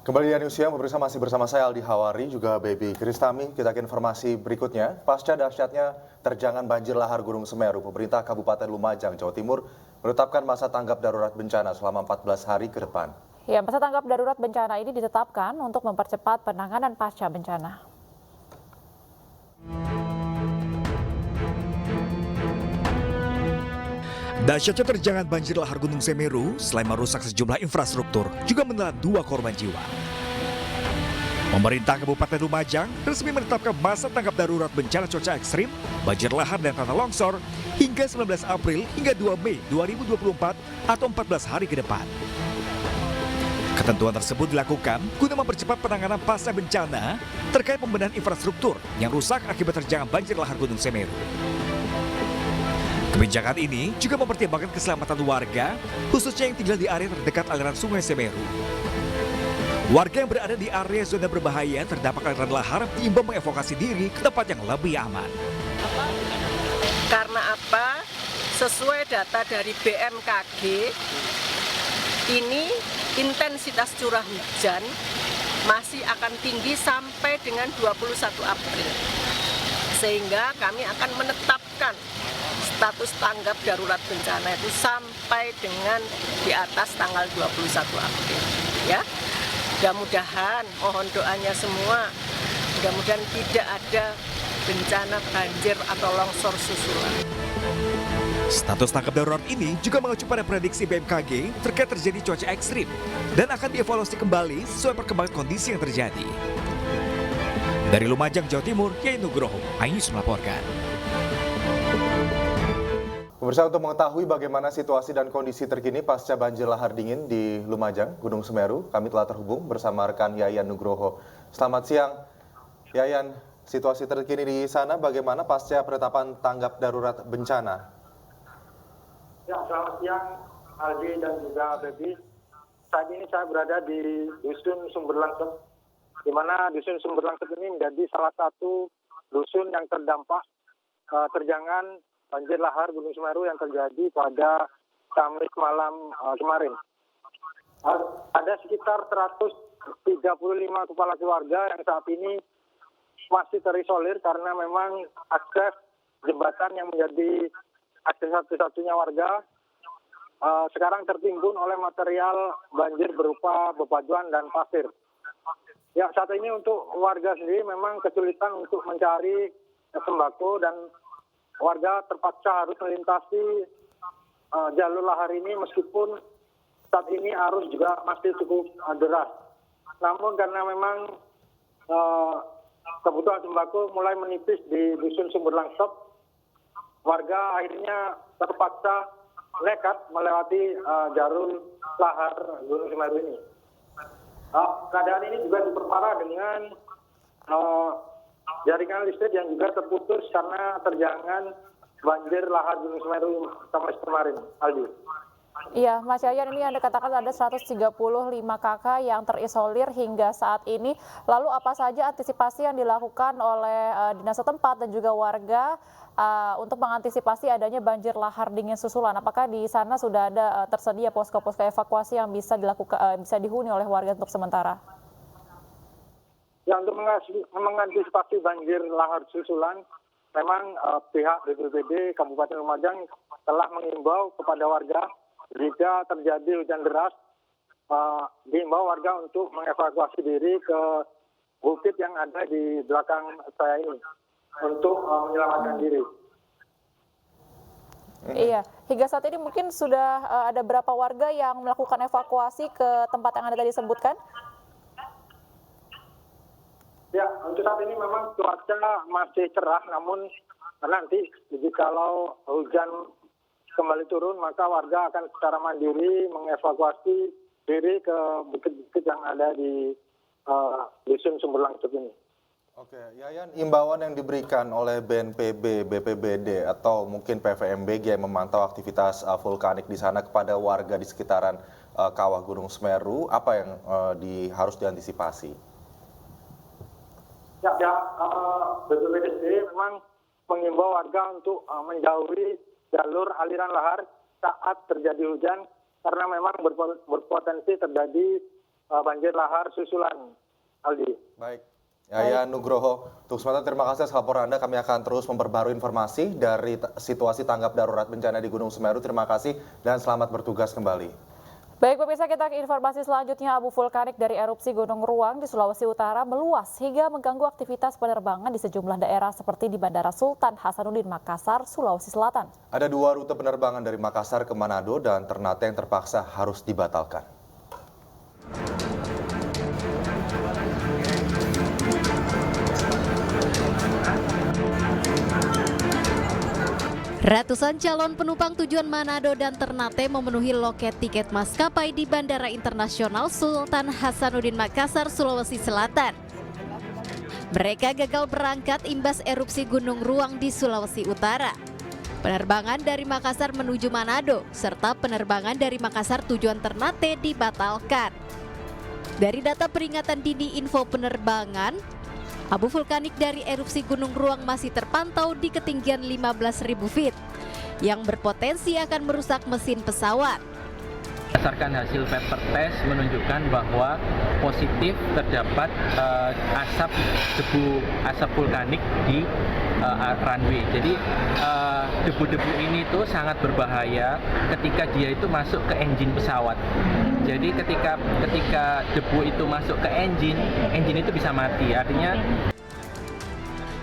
Kembali di News Siang, pemirsa masih bersama saya Aldi Hawari, juga Baby Kristami. Kita ke informasi berikutnya. Pasca dahsyatnya terjangan banjir lahar Gunung Semeru, pemerintah Kabupaten Lumajang, Jawa Timur menetapkan masa tanggap darurat bencana selama 14 hari ke depan. Ya, masa tanggap darurat bencana ini ditetapkan untuk mempercepat penanganan pasca bencana. Dahsyatnya terjangan banjir lahar Gunung Semeru selain merusak sejumlah infrastruktur, juga menelan 2 korban jiwa. Pemerintah Kabupaten Lumajang resmi menetapkan masa tanggap darurat bencana cuaca ekstrim, banjir lahar dan tanah longsor hingga 19 April hingga 2 Mei 2024 atau 14 hari ke depan. Ketentuan tersebut dilakukan guna mempercepat penanganan pasca bencana terkait pembenahan infrastruktur yang rusak akibat terjangan banjir lahar Gunung Semeru. Kebijakan ini juga mempertimbangkan keselamatan warga, khususnya yang tinggal di area terdekat aliran Sungai Semeru. Warga yang berada di area zona berbahaya terdampak aliran lahar diimbau mengevakuasi diri ke tempat yang lebih aman. Karena apa? Sesuai data dari BMKG, ini intensitas curah hujan masih akan tinggi sampai dengan 21 April. Sehingga kami akan menetapkan status tanggap darurat bencana itu sampai dengan di atas tanggal 21 April. Ya, mudah-mudahan mohon doanya semua, mudah-mudahan tidak ada bencana banjir atau longsor susulan. Status tanggap darurat ini juga mengacu pada prediksi BMKG terkait terjadi cuaca ekstrim dan akan dievaluasi kembali sesuai perkembangan kondisi yang terjadi. Dari Lumajang, Jawa Timur, Yai Nugroho, iNews melaporkan. Pemirsa, untuk mengetahui bagaimana situasi dan kondisi terkini pasca banjir lahar dingin di Lumajang, Gunung Semeru, kami telah terhubung bersama rekan Yayan Nugroho. Selamat siang, Yayan. Situasi terkini di sana bagaimana pasca penetapan tanggap darurat bencana? Ya, selamat siang Aldi dan juga Baby. Saat ini saya berada di Dusun Sumber Langsep, di mana Dusun Sumber Langsep ini menjadi salah satu dusun yang terdampak terjangan banjir lahar Gunung Semeru yang terjadi pada Kamis malam kemarin. Ada sekitar 135 kepala keluarga yang saat ini masih terisolir karena memang akses jembatan yang menjadi akses satu-satunya warga sekarang tertimbun oleh material banjir berupa bebatuan dan pasir. Ya, saat ini untuk warga sendiri memang kesulitan untuk mencari sembako dan warga terpaksa harus melintasi jalur lahar ini meskipun saat ini arus juga masih cukup deras. Namun karena memang kebutuhan sembako mulai menipis di Dusun Sumber Langsep, warga akhirnya terpaksa nekat melewati jalur lahar Gunung Semeru ini. Keadaan ini juga diperparah dengan jaringan listrik yang juga terputus karena terjangan banjir lahar Gunung Semeru Kamis kemarin, Aldi. Iya, Mas Yayan, ini Anda katakan ada 135 kakak yang terisolir hingga saat ini. Lalu apa saja antisipasi yang dilakukan oleh dinas setempat dan juga warga untuk mengantisipasi adanya banjir lahar dingin susulan? Apakah di sana sudah ada tersedia posko-posko evakuasi yang bisa dilakukan, bisa dihuni oleh warga untuk sementara? Ya, untuk mengantisipasi banjir lahar susulan, memang pihak BPBD Kabupaten Lumajang telah mengimbau kepada warga jika terjadi hujan deras, diimbau warga untuk mengevakuasi diri ke bukit yang ada di belakang saya ini untuk menyelamatkan diri. Iya, hingga saat ini mungkin sudah ada berapa warga yang melakukan evakuasi ke tempat yang Anda tadi sebutkan? Ya, untuk saat ini memang cuaca masih cerah, namun nanti jikalau hujan kembali turun, maka warga akan secara mandiri mengevakuasi diri ke bukit-bukit yang ada di Dusun Sumber Langsep ini. Oke, Yayan, imbauan yang diberikan oleh BNPB, BPBD, atau mungkin PVMBG yang memantau aktivitas vulkanik di sana kepada warga di sekitaran kawah Gunung Semeru, apa yang harus diantisipasi? Ya, BPBD sendiri memang mengimbau warga untuk menjauhi jalur aliran lahar saat terjadi hujan karena memang berpotensi terjadi banjir lahar susulan, Aldi. Baik. Yayan Nugroho, untuk sementara terima kasih atas laporan Anda. Kami akan terus memperbarui informasi dari situasi tanggap darurat bencana di Gunung Semeru. Terima kasih dan selamat bertugas kembali. Baik pemirsa, kita ke informasi selanjutnya. Abu vulkanik dari erupsi Gunung Ruang di Sulawesi Utara meluas hingga mengganggu aktivitas penerbangan di sejumlah daerah seperti di Bandara Sultan Hasanuddin Makassar, Sulawesi Selatan. Ada 2 rute penerbangan dari Makassar ke Manado dan Ternate yang terpaksa harus dibatalkan. Ratusan calon penumpang tujuan Manado dan Ternate memenuhi loket tiket maskapai di Bandara Internasional Sultan Hasanuddin Makassar, Sulawesi Selatan. Mereka gagal berangkat imbas erupsi Gunung Ruang di Sulawesi Utara. Penerbangan dari Makassar menuju Manado, serta penerbangan dari Makassar tujuan Ternate dibatalkan. Dari data peringatan dini info penerbangan, abu vulkanik dari erupsi Gunung Ruang masih terpantau di ketinggian 15.000 feet yang berpotensi akan merusak mesin pesawat. Berdasarkan hasil paper test menunjukkan bahwa positif terdapat asap vulkanik di runway. Jadi debu-debu ini tuh sangat berbahaya ketika dia itu masuk ke engine pesawat. Jadi ketika debu itu masuk ke engine itu bisa mati. Artinya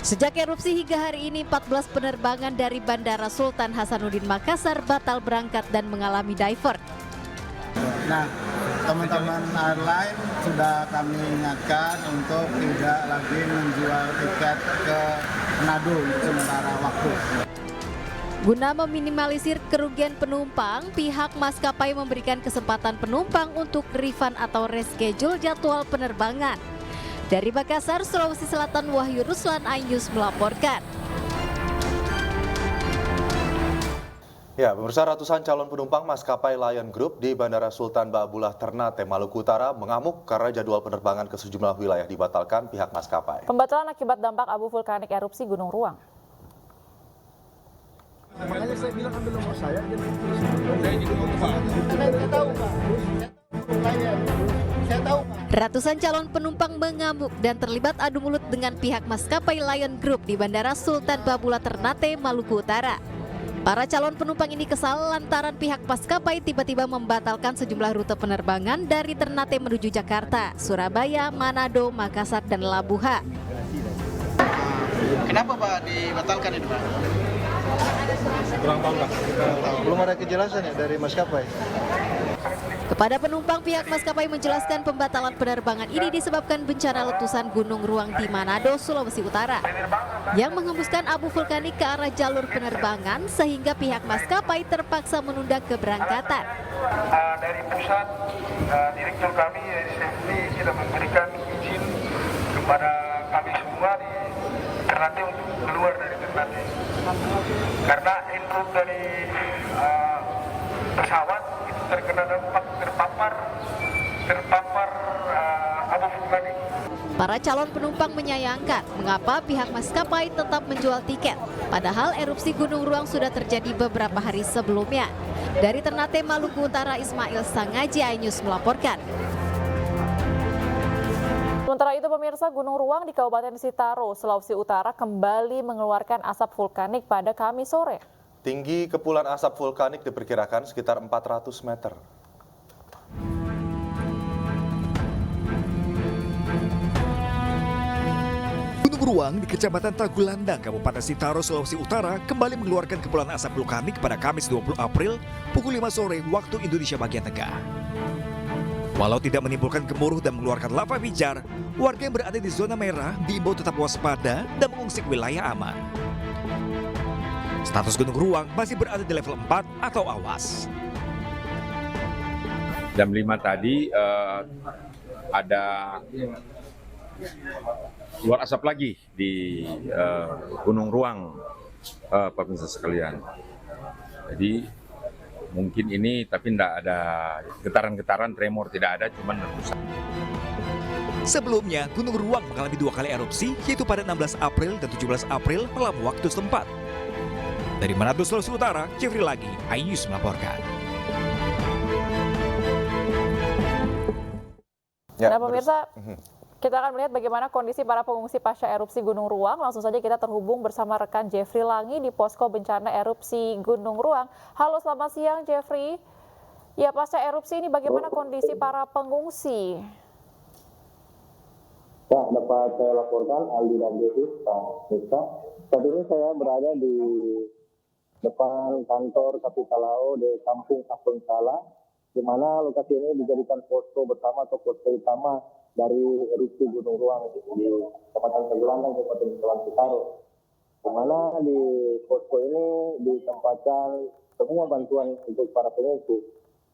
sejak erupsi hingga hari ini 14 penerbangan dari Bandara Sultan Hasanuddin Makassar batal berangkat dan mengalami divert. Nah, teman-teman airline sudah kami ingatkan untuk tidak lagi menjual tiket ke Manado untuk sementara waktu. Guna meminimalisir kerugian penumpang, pihak maskapai memberikan kesempatan penumpang untuk refund atau reschedule jadwal penerbangan. Dari Makassar, Sulawesi Selatan, Wahyu Ruslan, iNews melaporkan. Ya, pemirsa, ratusan calon penumpang maskapai Lion Group di Bandara Sultan Baabullah Ternate, Maluku Utara mengamuk karena jadwal penerbangan ke sejumlah wilayah dibatalkan pihak maskapai. Pembatalan akibat dampak abu vulkanik erupsi Gunung Ruang. Makanya saya bilang ambil nomor saya, saya jadi saya tahu Pak. Saya tahu Pak. Ratusan calon penumpang mengamuk dan terlibat adu mulut dengan pihak maskapai Lion Group di Bandara Sultan Baabullah Ternate, Maluku Utara. Para calon penumpang ini kesal lantaran pihak maskapai tiba-tiba membatalkan sejumlah rute penerbangan dari Ternate menuju Jakarta, Surabaya, Manado, Makassar, dan Labuha. Kenapa Pak dibatalkan itu Pak? Kurang tahu Pak. Belum ada kejelasan ya dari maskapai. Kepada penumpang, pihak maskapai menjelaskan pembatalan penerbangan ini disebabkan bencana letusan Gunung Ruang di Manado, Sulawesi Utara, yang menghembuskan abu vulkanik ke arah jalur penerbangan sehingga pihak maskapai terpaksa menunda keberangkatan. Dari pusat, direktur kami SFD sudah memberikan izin kepada kami semua di Ternate untuk keluar dari Ternate. Karena input dari pesawat itu terkena dampak terpapar abu vulkanik. Para calon penumpang menyayangkan mengapa pihak maskapai tetap menjual tiket, padahal erupsi Gunung Ruang sudah terjadi beberapa hari sebelumnya. Dari Ternate, Maluku Utara, Ismail Sangaji, iNews melaporkan. Sementara itu pemirsa, Gunung Ruang di Kabupaten Sitaro, Sulawesi Utara kembali mengeluarkan asap vulkanik pada Kamis sore. Tinggi kepulan asap vulkanik diperkirakan sekitar 400 meter. Gunung Ruang di Kecamatan Tagulandang, Kabupaten Sitaro, Sulawesi Utara kembali mengeluarkan kepulan asap vulkanik pada Kamis 20 April pukul 5 sore waktu Indonesia bagian tengah. Walau tidak menimbulkan gemuruh dan mengeluarkan lava pijar, warga yang berada di zona merah diimbau tetap waspada dan mengungsi ke wilayah aman. Status Gunung Ruang masih berada di level 4 atau awas. Jam 5 tadi ada keluar asap lagi di Gunung Ruang, pemirsa sekalian. Jadi mungkin ini, tapi tidak ada getaran-getaran, tremor tidak ada, cuman letusan. Sebelumnya, Gunung Ruang mengalami 2 kali erupsi, yaitu pada 16 April dan 17 April malam waktu setempat. Dari Manado, Sulawesi Utara, Jeffrey Lagi, iNews melaporkan. Ya, Nah pemirsa, kita akan melihat bagaimana kondisi para pengungsi pasca erupsi Gunung Ruang. Langsung saja kita terhubung bersama rekan Jeffrey Langi di Posko Bencana Erupsi Gunung Ruang. Halo, selamat siang Jeffrey. Ya, pasca erupsi ini bagaimana kondisi para pengungsi? Ya, dapat saya laporkan Aldi dan Dedi, Pak Nisa. Saat ini saya berada di depan kantor Kapitalau di Kampung Kampung Sala, di mana lokasi ini dijadikan posko bersama atau posko utama dari erupsi Gunung Ruang di Kecamatan Tegelandang, Kabupaten Kepulauan Sitaro. Di mana di posko ini ditempatkan semua bantuan untuk para pengungsi.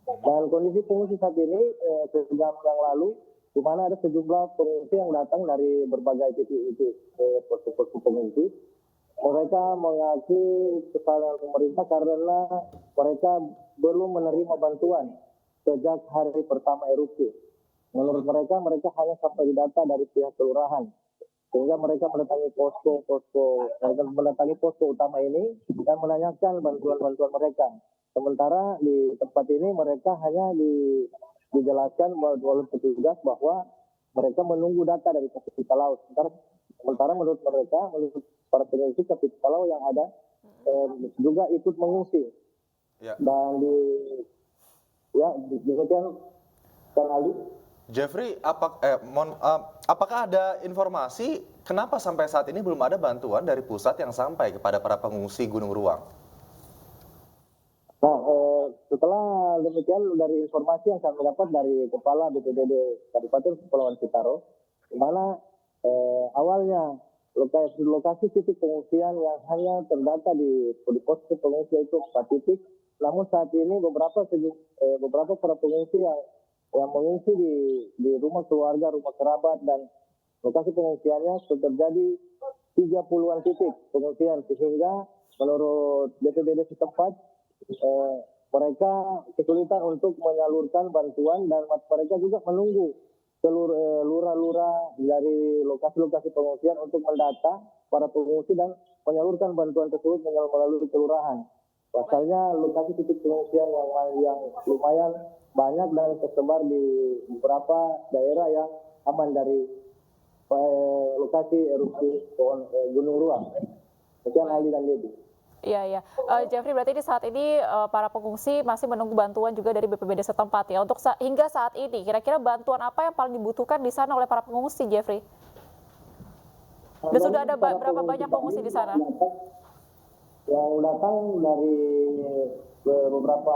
Dan kondisi pengungsi saat ini sejam yang lalu, di mana ada sejumlah pengungsi yang datang dari berbagai titik itu ke posko-posko pengungsi. Mereka mengaku kesalahan pemerintah karena mereka belum menerima bantuan sejak hari pertama erupsi. Menurut mereka hanya sampai data dari pihak kelurahan. Sehingga mereka mendatangi posko utama ini dan menanyakan bantuan-bantuan mereka. Sementara di tempat ini mereka hanya dijelaskan oleh petugas bahwa mereka menunggu data dari Kapitalau. Sementara menurut para pengungsi Kapitalau yang ada juga ikut mengungsi. Ya. Dan demikian kan Ali. Jeffrey, apakah ada informasi kenapa sampai saat ini belum ada bantuan dari pusat yang sampai kepada para pengungsi Gunung Ruang? Nah, setelah demikian dari informasi yang kami dapat dari Kepala BPBD Kabupaten Kepulauan Sitaro, di mana awalnya lokasi titik pengungsian yang hanya terdata di posko pengungsi itu 4 titik. Namun saat ini beberapa para pengungsi yang mengungsi di rumah keluarga, rumah kerabat, dan lokasi pengungsiannya sudah terjadi 30-an titik pengungsian, sehingga menurut BPBD setempat mereka kesulitan untuk menyalurkan bantuan dan mereka juga menunggu seluruh lurah-lurah dari lokasi-lokasi pengungsian untuk mendata para pengungsi dan menyalurkan bantuan tersebut melalui kelurahan. Pasalnya lokasi titik pengungsian yang lumayan banyak dan tersebar di beberapa daerah yang aman dari lokasi erupsi Gunung Ruang. Sekian Aldi dan Dedi. Iya. Jeffrey, berarti saat ini para pengungsi masih menunggu bantuan juga dari BPBD setempat ya. Untuk hingga saat ini, kira-kira bantuan apa yang paling dibutuhkan di sana oleh para pengungsi, Jeffrey? Dan sudah ada berapa banyak pengungsi di sana? Yang datang dari beberapa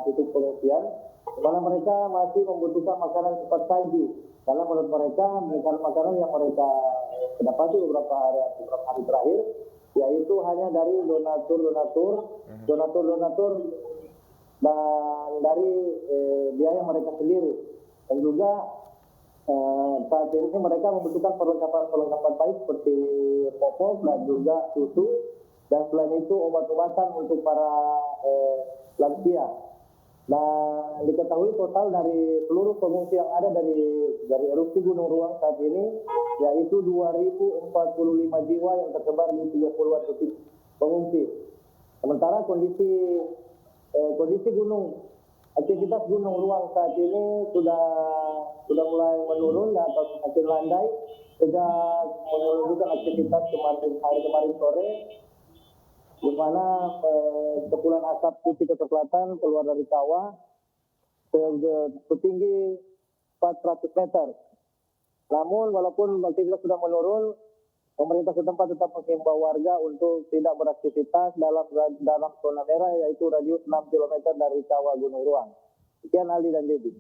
titik pengungsian, di mana mereka masih membutuhkan makanan cepat saji. Karena menurut mereka bukan makanan yang mereka dapati beberapa hari terakhir, yaitu hanya dari donatur dan dari biaya mereka sendiri. Dan juga saat ini mereka membutuhkan perlengkapan baik seperti popok dan juga susu, dan selain itu obat-obatan untuk para lansia. Dan diketahui total dari seluruh pengungsi yang ada dari erupsi Gunung Ruang saat ini yaitu 2.045 jiwa yang tersebar di 30-an titik pengungsi. Sementara kondisi aktivitas Gunung Ruang saat ini sudah mulai menurun atau semakin landai sejak menurunkan aktivitas hari kemarin sore, di mana kepulan asap putih kecoklatan keluar dari kawah setinggi 400 meter. Namun walaupun aktivitas sudah menurun, pemerintah setempat tetap mengimbau warga untuk tidak beraktivitas dalam zona merah, yaitu radius 6 km dari kawah Gunung Ruang. Sekian Aldi dan Dedi.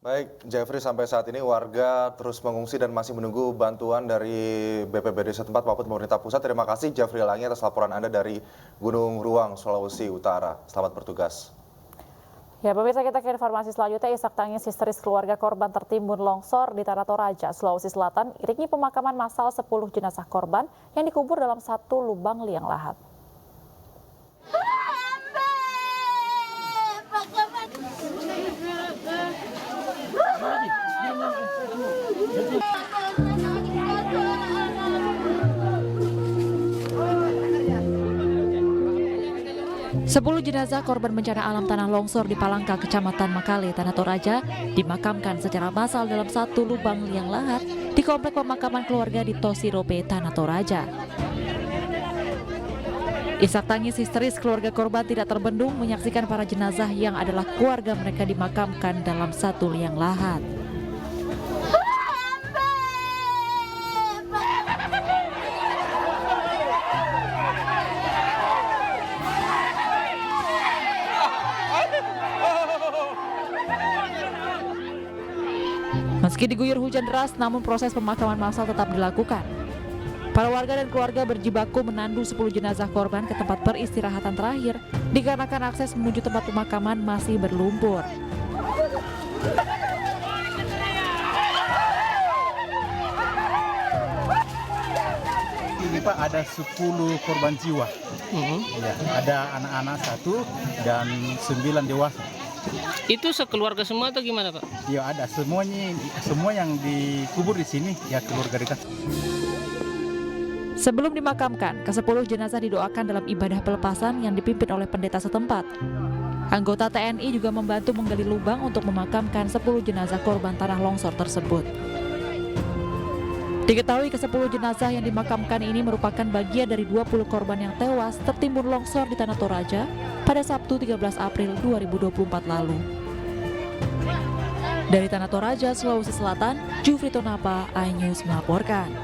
Baik, Jeffrey, sampai saat ini warga terus mengungsi dan masih menunggu bantuan dari BPBD setempat maupun pemerintah pusat. Terima kasih Jeffrey Langi atas laporan Anda dari Gunung Ruang, Sulawesi Utara. Selamat bertugas. Ya, pemirsa, kita ke informasi selanjutnya. Isak tangis histeris keluarga korban tertimbun longsor di Tana Toraja, Sulawesi Selatan, iringi pemakaman massal 10 jenazah korban yang dikubur dalam satu lubang liang lahat. 10 jenazah korban bencana alam tanah longsor di Palangka, Kecamatan Makale, Tanah Toraja dimakamkan secara massal dalam satu lubang liang lahat di komplek pemakaman keluarga di Tosirope, Tanah Toraja. Isak tangis histeris keluarga korban tidak terbendung menyaksikan para jenazah yang adalah keluarga mereka dimakamkan dalam satu liang lahat. Meski diguyur hujan deras, namun proses pemakaman massal tetap dilakukan. Para warga dan keluarga berjibaku menandu 10 jenazah korban ke tempat peristirahatan terakhir dikarenakan akses menuju tempat pemakaman masih berlumpur. Ini Pak ada 10 korban jiwa. Ya, ada anak-anak 1 dan 9 dewasa. Itu sekeluarga semua atau gimana Pak? Ya ada semuanya, semua yang dikubur di sini ya keluarga dekat. Sebelum dimakamkan, ke-10 jenazah didoakan dalam ibadah pelepasan yang dipimpin oleh pendeta setempat. Anggota TNI juga membantu menggali lubang untuk memakamkan 10 jenazah korban tanah longsor tersebut. Diketahui ke-10 jenazah yang dimakamkan ini merupakan bagian dari 20 korban yang tewas tertimbun longsor di Tanah Toraja pada Sabtu 13 April 2024 lalu. Dari Tanah Toraja, Sulawesi Selatan, Jufri Tonapa, iNews melaporkan.